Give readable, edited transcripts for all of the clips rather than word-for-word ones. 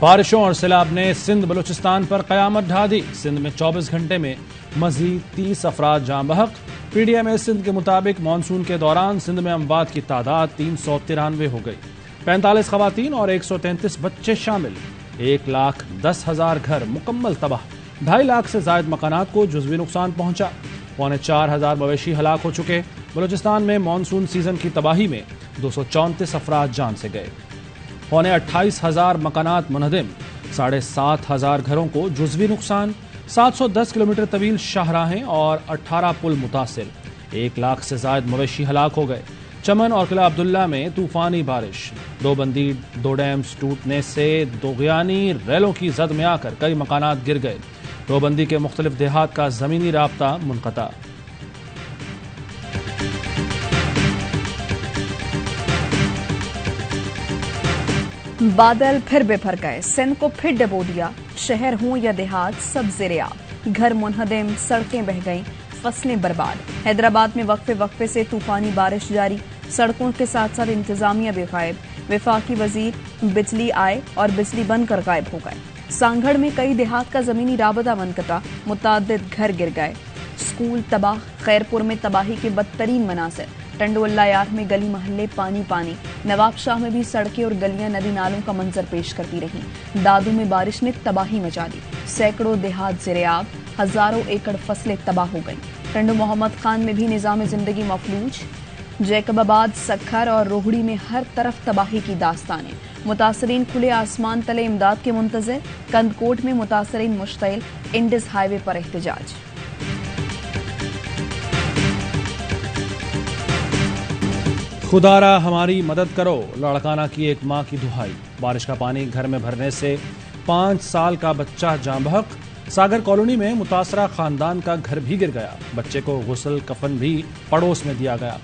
بارشوں اور سیلاب نے سندھ بلوچستان پر قیامت ڈھا دی۔ سندھ میں 24 گھنٹے میں مزید 30 افراد جاں بحق۔ پی ڈی ایم سندھ کے مطابق مانسون کے دوران سندھ میں اموات کی تعداد 393 ہو گئی۔ 45 خواتین اور 133 بچے شامل۔ 1,10,000 گھر مکمل تباہ۔ 2.5 لاکھ سے زائد مکانات کو جزوی نقصان پہنچا۔ 4,500 مویشی ہلاک ہو چکے۔ بلوچستان میں مانسون سیزن کی تباہی میں 234 افراد جان سے گئے۔ 28,000 مکانات منہدم۔ 7,500 گھروں کو جزوی نقصان۔ 710 کلومیٹر طویل شاہراہیں اور 18 پل متاثر۔ 1 لاکھ سے زائد مویشی ہلاک ہو گئے۔ چمن اور قلعہ عبداللہ میں طوفانی بارش۔ 2 بندی 2 ڈیمز ٹوٹنے سے دوغیانی ریلوں کی زد میں آ کر کئی مکانات گر گئے۔ 2 بندی کے مختلف دیہات کا زمینی رابطہ منقطع۔ بادل پھر بپھر گئے، سندھ کو پھر ڈبو دیا۔ شہر ہوں یا دیہات سب زیر آب، گھر منہدم، سڑکیں بہہ گئیں، فصلیں برباد۔ حیدرآباد میں وقفے سے طوفانی بارش جاری، سڑکوں کے ساتھ ساتھ انتظامیہ بھی غائب۔ وفاقی وزیر بجلی آئے اور بجلی بند کر غائب ہو گئے۔ سانگھڑ میں کئی دیہات کا زمینی رابطہ منقطع، متعدد گھر گر گئے۔ اسکول تباہ، خیرپور میں تباہی کے بدترین مناظر۔ ٹنڈو اللہ یار میں گلی محلے پانی پانی۔ نواب شاہ میں بھی سڑکیں اور گلیاں ندی نالوں کا منظر پیش کرتی رہیں۔ دادو میں بارش نے تباہی مچا دی، سینکڑوں دیہات زیر آب، ہزاروں ایکڑ فصلیں تباہ ہو گئیں۔ ٹنڈو محمد خان میں بھی نظام زندگی مفلوج۔ جیکب آباد، سکھر اور روہڑی میں ہر طرف تباہی کی داستانیں۔ متاثرین کھلے آسمان تلے امداد کے منتظر۔ کندکوٹ میں متاثرین مشتعل، انڈس ہائی وے پر احتجاج۔ خدارا ہماری مدد کرو، لاڑکانہ کی ایک ماں کی دہائی۔ بارش کا پانی گھر میں بھرنے سے 5 سال کا بچہ جاں بحق۔ ساگر کالونی میں متاثرہ خاندان کا گھر بھی گر گیا۔ بچے کو غسل کفن بھی پڑوس میں دیا گیا۔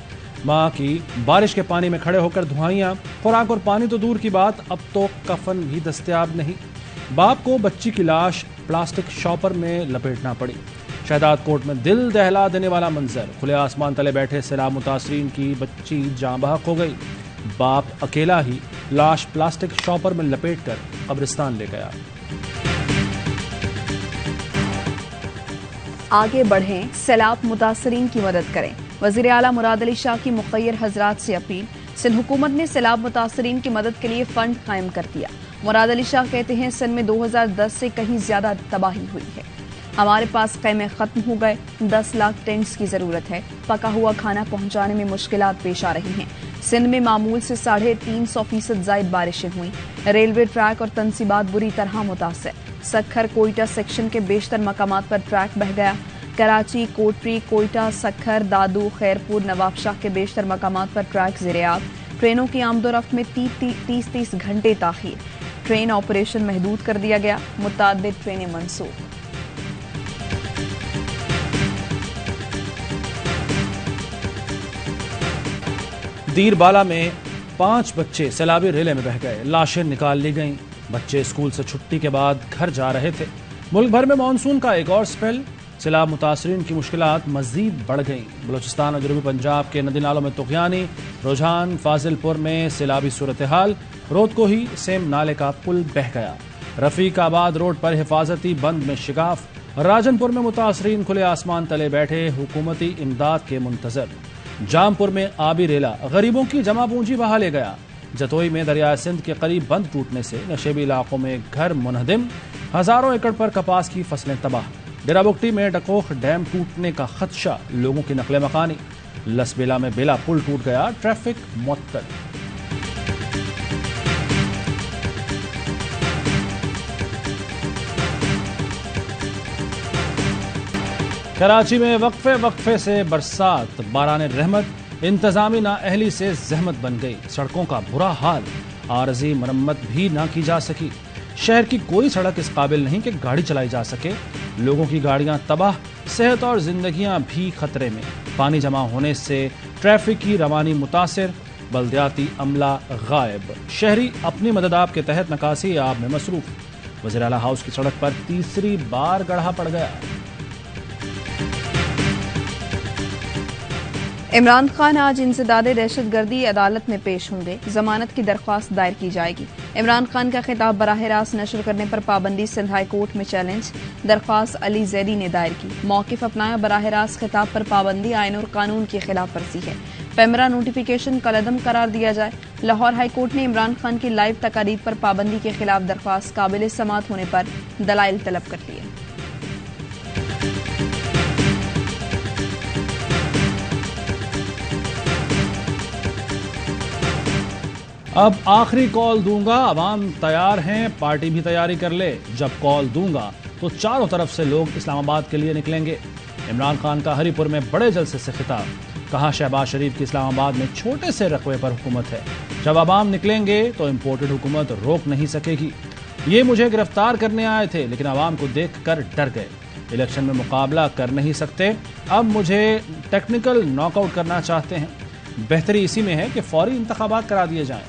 ماں کی بارش کے پانی میں کھڑے ہو کر دہائیاں۔ خوراک اور پانی تو دور کی بات، اب تو کفن بھی دستیاب نہیں۔ باپ کو بچی کی لاش پلاسٹک شاپر میں لپیٹنا پڑی۔ شہداد کوٹ میں دل دہلا دینے والا منظر، کھلے آسمان تلے بیٹھے سیلاب متاثرین کی بچی جاں بحق ہو گئی۔ باپ اکیلا ہی لاش پلاسٹک شاپر میں لپیٹ کر قبرستان لے گیا۔ آگے بڑھیں، سیلاب متاثرین کی مدد کریں۔ وزیر اعلیٰ مراد علی شاہ کی مخیر حضرات سے اپیل۔ سندھ حکومت نے سیلاب متاثرین کی مدد کے لیے فنڈ قائم کر دیا۔ مراد علی شاہ کہتے ہیں سندھ میں 2010 سے کہیں زیادہ تباہی ہوئی ہے۔ ہمارے پاس خیمے ختم ہو گئے، 10 لاکھ ٹینٹس کی ضرورت ہے۔ پکا ہوا کھانا پہنچانے میں مشکلات پیش آ رہی ہیں۔ سندھ میں معمول سے 350% زائد بارشیں ہوئیں۔ ریلوے ٹریک اور تنصیبات بری طرح متاثر۔ سکھر کوئٹہ سیکشن کے بیشتر مقامات پر ٹریک بہہ گیا۔ کراچی، کوٹری، کوئٹہ، سکھر، دادو، خیرپور، نواب شاہ کے بیشتر مقامات پر ٹریک زیر آب۔ ٹرینوں کی آمد و رفت میں 30 گھنٹے تاخیر۔ ٹرین آپریشن محدود کر دیا گیا، متعدد ٹرینیں منسوخ۔ دیر بالا میں 5 بچے سیلابی ریلے میں بہہ گئے، لاشیں نکال لی گئیں۔ بچے اسکول سے چھٹی کے بعد گھر جا رہے تھے۔ ملک بھر میں مانسون کا ایک اور سپیل، سیلاب متاثرین کی مشکلات مزید بڑھ گئیں۔ بلوچستان اور جنوبی پنجاب کے ندی نالوں میں طغیانی، رجحان، فاضل پور میں سیلابی صورتحال، رود کو ہی سیم نالے کا پل بہہ گیا۔ رفیق آباد روڈ پر حفاظتی بند میں شگاف۔ راجن پور میں متاثرین کھلے آسمان تلے بیٹھے، حکومتی امداد کے منتظر۔ جام پور میں آبی ریلا غریبوں کی جمع پونجی بہا لے گیا۔ جتوئی میں دریائے سندھ کے قریب بند ٹوٹنے سے نشیبی علاقوں میں گھر منہدم، ہزاروں ایکڑ پر کپاس کی فصلیں تباہ۔ ڈیرہ بگٹی میں ڈکوخ ڈیم ٹوٹنے کا خدشہ، لوگوں کی نقل مکانی۔ لسبیلا میں بیلا پل ٹوٹ گیا، ٹریفک معطل۔ کراچی میں وقفے سے برسات، باران رحمت، انتظامی نااہلی سے زحمت بن گئی۔ سڑکوں کا برا حال، عارضی مرمت بھی نہ کی جا سکی۔ شہر کی کوئی سڑک اس قابل نہیں کہ گاڑی چلائی جا سکے۔ لوگوں کی گاڑیاں تباہ، صحت اور زندگیاں بھی خطرے میں۔ پانی جمع ہونے سے ٹریفک کی روانی متاثر، بلدیاتی عملہ غائب۔ شہری اپنی مدد آپ کے تحت نکاسی آب میں مصروف۔ وزیر اعلیٰ ہاؤس کی سڑک پر تیسری بار گڑھا پڑ گیا۔ عمران خان آج انسداد دہشت گردی عدالت میں پیش ہوں گے، ضمانت کی درخواست دائر کی جائے گی۔ عمران خان کا خطاب براہ راست نشر کرنے پر پابندی، سندھ ہائی کورٹ میں چیلنج، درخواست علی زیدی نے دائر کی۔ موقف اپنایا، براہ راست خطاب پر پابندی آئین اور قانون کی خلاف ورزی ہے، پیمرا نوٹیفیکیشن کالعدم قرار دیا جائے۔ لاہور ہائی کورٹ نے عمران خان کی لائیو تقاریر پر پابندی کے خلاف درخواست قابل سماعت ہونے پر دلائل طلب کر لیے۔ اب آخری کال دوں گا، عوام تیار ہیں، پارٹی بھی تیاری کر لے، جب کال دوں گا تو چاروں طرف سے لوگ اسلام آباد کے لیے نکلیں گے۔ عمران خان کا ہری پور میں بڑے جلسے سے خطاب، کہا شہباز شریف کی اسلام آباد میں چھوٹے سے رقبے پر حکومت ہے، جب عوام نکلیں گے تو امپورٹڈ حکومت روک نہیں سکے گی۔ یہ مجھے گرفتار کرنے آئے تھے لیکن عوام کو دیکھ کر ڈر گئے، الیکشن میں مقابلہ کر نہیں سکتے، اب مجھے ٹیکنیکل ناک آؤٹ کرنا چاہتے ہیں، بہتری اسی میں ہے کہ فوری انتخابات کرا دیے جائیں۔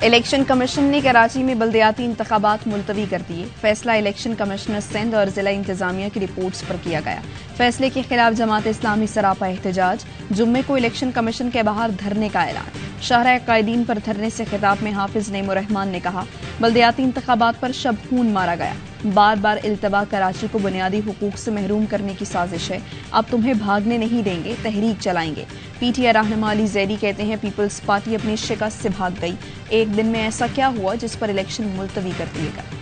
الیکشن کمیشن نے کراچی میں بلدیاتی انتخابات ملتوی کر دیے، فیصلہ الیکشن کمشنر سندھ اور ضلع انتظامیہ کی رپورٹس پر کیا گیا۔ فیصلے کے خلاف جماعت اسلامی سراپا احتجاج، جمعے کو الیکشن کمیشن کے باہر دھرنے کا اعلان۔ شاہراہ قائدین پر دھرنے سے خطاب میں حافظ نعیم الرحمان نے کہا، بلدیاتی انتخابات پر شب خون مارا گیا، بار بار التوا کراچی کو بنیادی حقوق سے محروم کرنے کی سازش ہے، اب تمہیں بھاگنے نہیں دیں گے، تحریک چلائیں گے۔ پی ٹی آئی رہنما علی زیدی کہتے ہیں پیپلز پارٹی اپنی شکست سے بھاگ گئی، ایک دن میں ایسا کیا ہوا جس پر الیکشن ملتوی کر دیے گئے؟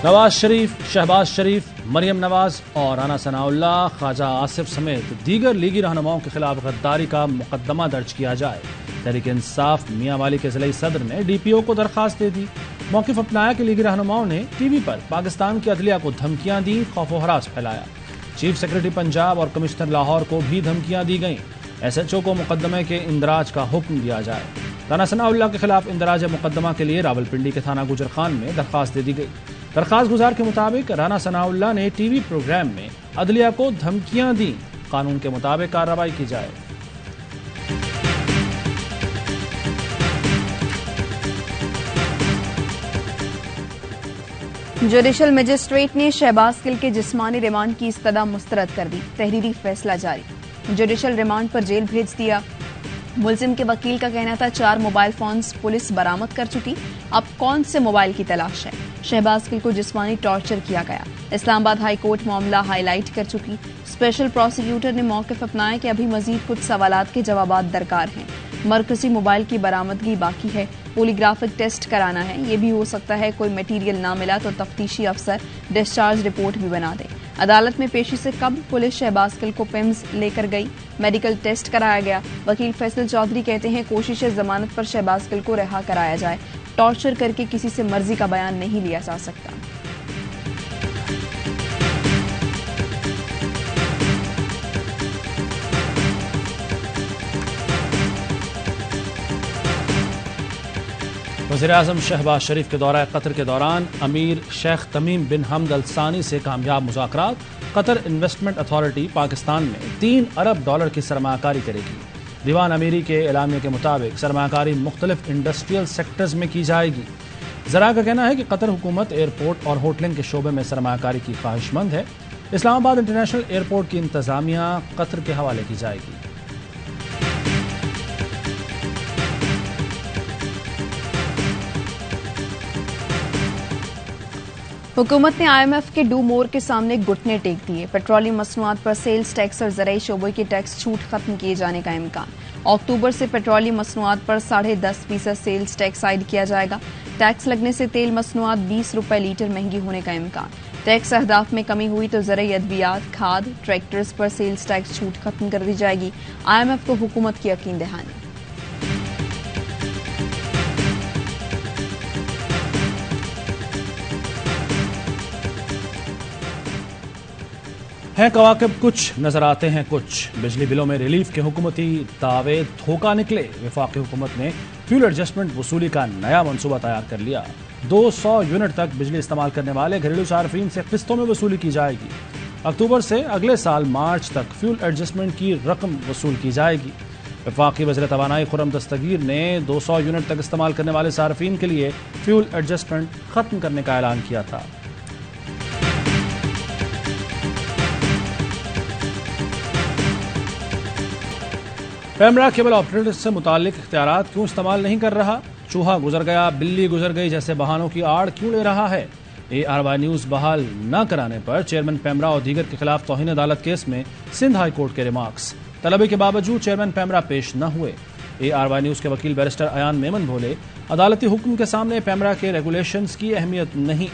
نواز شریف، شہباز شریف، مریم نواز اور رانا ثناء اللہ، خواجہ آصف سمیت دیگر لیگی رہنماؤں کے خلاف غداری کا مقدمہ درج کیا جائے۔ تحریک انصاف میاں والی کے ضلعی صدر نے ڈی پی او کو درخواست دے دی۔ موقف اپنایا کہ لیگی رہنماؤں نے ٹی وی پر پاکستان کی عدلیہ کو دھمکیاں دیں، خوف و ہراس پھیلایا۔ چیف سیکرٹری پنجاب اور کمشنر لاہور کو بھی دھمکیاں دی گئیں۔ ایس ایچ او کو مقدمے کے اندراج کا حکم دیا جائے۔ رانا ثناء اللہ کے خلاف اندراج مقدمہ کے لیے راولپنڈی کے تھانہ گجر خان میں درخواست دے دی گئی۔ درخواست گزار کے مطابق رانا ثناء اللہ نے ٹی وی پروگرام میں عدلیہ کو دھمکیاں دیں، قانون کے مطابق کارروائی کی جائے۔ جوڈیشل مجسٹریٹ نے شہباز گل کے جسمانی ریمانڈ کی استدعا مسترد کر دی، تحریری فیصلہ جاری۔ جوڈیشل ریمانڈ پر جیل بھیج دیا۔ ملزم کے وکیل کا کہنا تھا 4 موبائل فونز پولیس برآمد کر چکی، اب کون سے موبائل کی تلاش ہے؟ شہباز گل کو جسمانی ٹارچر کیا گیا، اسلام آباد ہائی کورٹ معاملہ ہائی لائٹ کر چکی۔ اسپیشل پروسیکیوٹر نے موقف اپنایا کہ ابھی مزید کچھ سوالات کے جوابات درکار ہیں، مرکزی موبائل کی برآمدگی باقی ہے، پولیگرافک ٹیسٹ کرانا ہے، یہ بھی ہو سکتا ہے کوئی میٹیریل نہ ملا تو تفتیشی افسر ڈسچارج رپورٹ بھی بنا دے۔ عدالت میں پیشی سے قبل پولیس شہباز گل کو پیمز لے کر گئی، میڈیکل ٹیسٹ کرایا گیا۔ وکیل فیصل چودھری کہتے ہیں کوشش ضمانت پر شہباز گل کو رہا کرایا جائے، ٹارچر کر کے کسی سے مرضی کا بیان نہیں لیا جا سکتا۔ وزیراعظم شہباز شریف کے دورہ قطر کے دوران امیر شیخ تمیم بن حمد ال ثانی سے کامیاب مذاکرات۔ قطر انویسٹمنٹ اتھارٹی پاکستان میں $3 ارب کی سرمایہ کاری کرے گی۔ دیوان امیری کے اعلامیہ کے مطابق سرمایہ کاری مختلف انڈسٹریل سیکٹرز میں کی جائے گی۔ ذرائع کا کہنا ہے کہ قطر حکومت ایئرپورٹ اور ہوٹلنگ کے شعبے میں سرمایہ کاری کی خواہش مند ہے۔ اسلام آباد انٹرنیشنل ایئرپورٹ کی انتظامیہ قطر کے حوالے کی جائے گی۔ حکومت نے آئی ایم ایف کے ڈو مور کے سامنے گھٹنے ٹیک دیے، پیٹرولیم مصنوعات پر سیلز ٹیکس اور زرعی شعبے کے ٹیکس چھوٹ ختم کیے جانے کا امکان۔ اکتوبر سے پیٹرولیم مصنوعات پر 10.5% سیلز ٹیکس عائد کیا جائے گا۔ ٹیکس لگنے سے تیل مصنوعات 20 روپے لیٹر مہنگی ہونے کا امکان۔ ٹیکس اہداف میں کمی ہوئی تو زرعی ادویات، کھاد، ٹریکٹرز پر سیلز ٹیکس چھوٹ ختم کر دی جائے گی۔ آئی ایم ایف کو حکومت کی یقین دہانی۔ ہیں کواکب کچھ، نظر آتے ہیں کچھ۔ بجلی بلوں میں ریلیف کے حکومتی دعوے دھوکہ نکلے۔ وفاقی حکومت نے فیول ایڈجسٹمنٹ وصولی کا نیا منصوبہ تیار کر لیا۔ 200 یونٹ تک بجلی استعمال کرنے والے گھریلو صارفین سے قسطوں میں وصولی کی جائے گی۔ اکتوبر سے اگلے سال مارچ تک فیول ایڈجسٹمنٹ کی رقم وصول کی جائے گی۔ وفاقی وزیر توانائی خرم دستگیر نے 200 یونٹ تک استعمال کرنے والے صارفین کے لیے فیول ایڈجسٹمنٹ ختم کرنے کا اعلان کیا تھا۔ پیمرا کیبل آپریٹر سے متعلق اختیارات کیوں استعمال نہیں کر رہا؟ چوہا گزر گیا، بلی گزر گئی جیسے بہانوں کی آڑ کیوں لے رہا ہے؟ ARY نیوز بحال نہ کرانے پر چیئرمین پیمرا اور دیگر کے خلاف توہین عدالت کیس میں سندھ ہائی کورٹ کے ریمارکس۔ طلبی کے باوجود چیئرمین پیمرا پیش نہ ہوئے۔ ARY نیوز کے وکیل بیرسٹر ایان میمن بولے، عدالتی حکم کے سامنے پیمرا کے ریگولیشنز کی اہمیت نہیں۔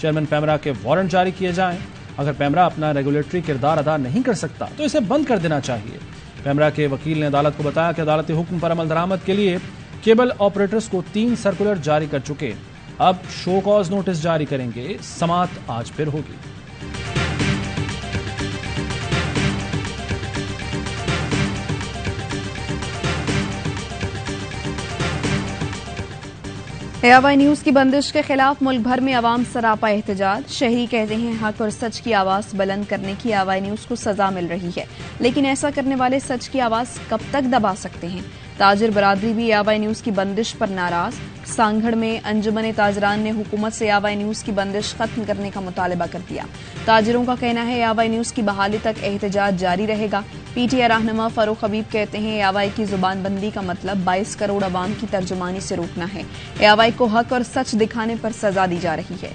چیئرمین پیمرا کے وارنٹ جاری کیے جائیں۔ اگر پیمرا اپنا ریگولیٹری کردار ادا نہیں کر سکتا تو اسے بند کر دینا چاہیے۔ پیمرا کے وکیل نے عدالت کو بتایا کہ عدالتی حکم پر عمل درآمد کے لیے کیبل آپریٹرز کو 3 سرکولر جاری کر چکے، اب شو کاز نوٹس جاری کریں گے۔ سماعت آج پھر ہوگی۔ ARY نیوز کی بندش کے خلاف ملک بھر میں عوام سراپا احتجاج۔ شہری کہتے ہیں حق اور سچ کی آواز بلند کرنے کی ARY نیوز کو سزا مل رہی ہے، لیکن ایسا کرنے والے سچ کی آواز کب تک دبا سکتے ہیں؟ تاجر برادری بھی ARY نیوز کی بندش پر ناراض۔ سانگھڑ میں انجمن تاجران نے حکومت سے ARY نیوز کی بندش ختم کرنے کا مطالبہ کر دیا۔ تاجروں کا کہنا ہے ARY نیوز کی بحالی تک احتجاج جاری رہے گا۔ PTI رہنما فاروق حبیب کہتے ہیں ARY کی زبان بندی کا مطلب 22 کروڑ عوام کی ترجمانی سے روکنا ہے۔ ARY کو حق اور سچ دکھانے پر سزا دی جا رہی ہے۔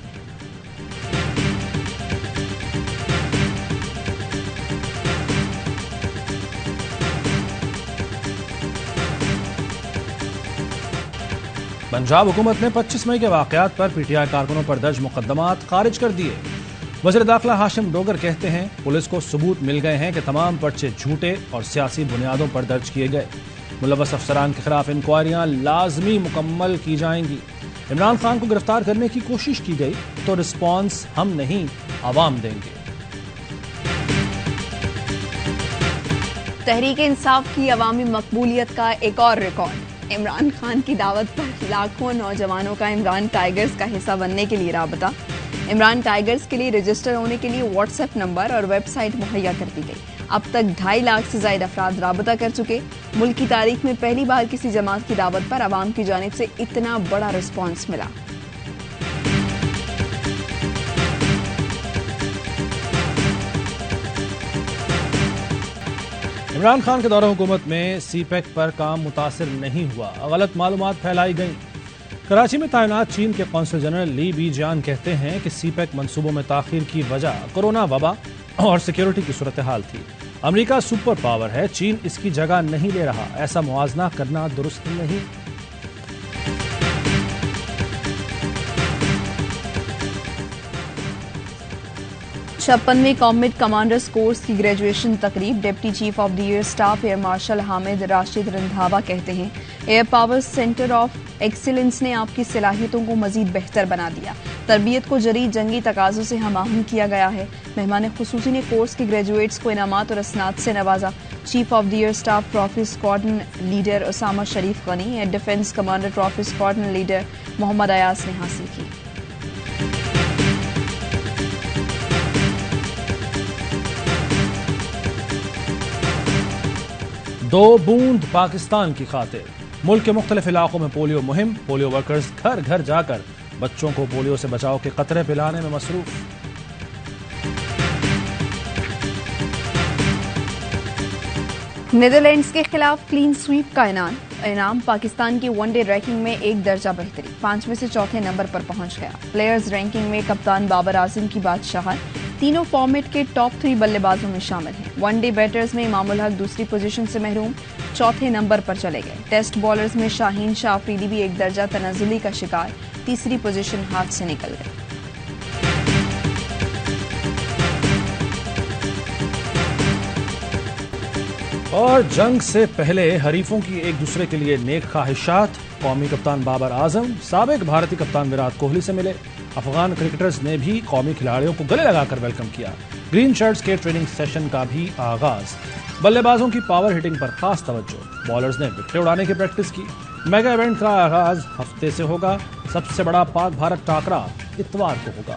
پنجاب حکومت نے 25 مئی کے واقعات پر PTI کارکنوں پر درج مقدمات خارج کر دیے۔ وزیر داخلہ ہاشم ڈوگر کہتے ہیں پولیس کو ثبوت مل گئے ہیں کہ تمام پرچے جھوٹے اور سیاسی بنیادوں پر درج کیے گئے۔ ملوث افسران کے خلاف انکوائریاں لازمی مکمل کی جائیں گی۔ عمران خان کو گرفتار کرنے کی کوشش کی گئی تو رسپانس ہم نہیں عوام دیں گے۔ تحریک انصاف کی عوامی مقبولیت کا ایک اور ریکارڈ۔ عمران خان کی دعوت پر لاکھوں نوجوانوں کا عمران ٹائیگرز کا حصہ بننے کے لیے رابطہ۔ عمران ٹائیگرز کے لیے رجسٹر ہونے کے لیے واٹس ایپ نمبر اور ویب سائٹ مہیا کر دی گئی۔ اب تک 2.5 لاکھ سے زائد افراد رابطہ کر چکے۔ ملک کی تاریخ میں پہلی بار کسی جماعت کی دعوت پر عوام کی جانب سے اتنا بڑا رسپانس ملا۔ عمران خان کے دورہ حکومت میں سی پیک پر کام متاثر نہیں ہوا، غلط معلومات پھیلائی گئیں۔ کراچی میں تعینات چین کے قونصل جنرل لی بی جان کہتے ہیں کہ سی پیک منصوبوں میں تاخیر کی وجہ کورونا وبا اور سیکیورٹی کی صورتحال تھی۔ امریکہ سپر پاور ہے، چین اس کی جگہ نہیں لے رہا، ایسا موازنہ کرنا درست نہیں۔ 56ویں کامبیٹ کمانڈرز کورس کی گریجویشن تقریب۔ Deputy chief of the air staff air marshal Hamid Rashid Randhawa کہتے ہیں air power centre of excellence نے آپ کی صلاحیتوں کو مزید بہتر بنا دیا۔ تربیت کو جدید جنگی تقاضوں سے ہم آہنگ کیا گیا ہے۔ مہمان خصوصی نے کورس کے گریجویٹس کو انعامات اور اسناد سے نوازا۔ Chief of the air staff trophy squadron leader Osama Sharif Ghani, air defence commander trophy squadron leader Muhammad Ayaz نے حاصل کی۔ دو بوند پاکستان کی خاطر، ملک کے مختلف علاقوں میں پولیو مہم، پولیو ورکرز گھر گھر جا کر بچوں کو پولیو سے بچاؤ کے قطرے پلانے میں مصروف۔ نیدرلینڈز کے خلاف کلین سویپ کا انعام، پاکستان کی ون ڈے رینکنگ میں 1 درجہ بہتری، 5ویں سے 4تھے نمبر پر پہنچ گیا۔ پلیئرز رینکنگ میں کپتان بابر اعظم کی بادشاہت، تینوں فارمیٹ کے ٹاپ 3 بلے بازوں میں شامل ہیں۔ ون ڈے بیٹرز میں امام الحق دوسری پوزیشن سے محروم، 4تھے نمبر پر چلے گئے۔ ٹیسٹ بالرز میں شاہین شاہ آفریدی بھی 1 درجہ تنزلی کا شکار، تیسری پوزیشن ہاتھ سے نکل گئی۔ اور جنگ سے پہلے حریفوں کی ایک دوسرے کے لیے نیک خواہشات، قومی کپتان بابر اعظم سابق بھارتی کپتان وراٹ کوہلی سے ملے۔ افغان کرکٹرز نے بھی قومی کھلاڑیوں کو گلے لگا کر ویلکم کیا۔ گرین شرٹس کے ٹریننگ سیشن کا بھی آغاز، بلے بازوں کی پاور ہٹنگ پر خاص توجہ، بالرز نے وکٹیں اڑانے کی پریکٹس کی۔ میگا ایونٹ کا آغاز ہفتے سے ہوگا، سب سے بڑا پاک بھارت ٹاکرا اتوار کو ہوگا۔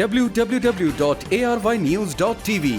www.arYnews.tv।